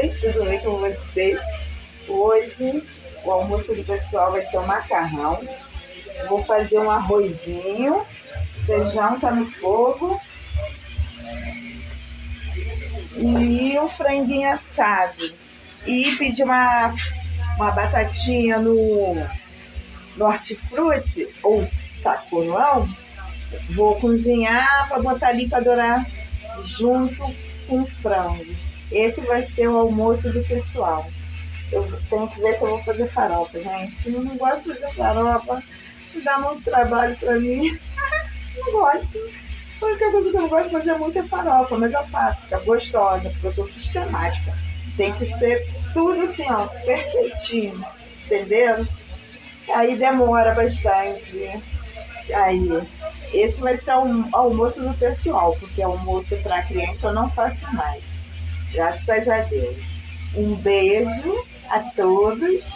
Oi, tudo bem com vocês? Hoje o almoço do pessoal vai ser um macarrão. Vou fazer um arrozinho, feijão tá no fogo e um franguinho assado. E pedir uma batatinha no hortifruti ou sacolão. Vou cozinhar para botar ali para dourar junto com o frango. Esse vai ser o almoço do pessoal. Eu tenho que ver se eu vou fazer farofa, gente. Eu não gosto de fazer farofa. Dá muito trabalho pra mim. Não gosto. A única coisa que eu não gosto de fazer muito é farofa, mas eu faço, fica gostosa, porque eu sou sistemática. Tem que ser tudo assim, ó, perfeitinho. Entendeu? Aí demora bastante. Aí, esse vai ser o almoço do pessoal, porque almoço para cliente eu não faço mais. Graças a Deus. Um beijo a todos.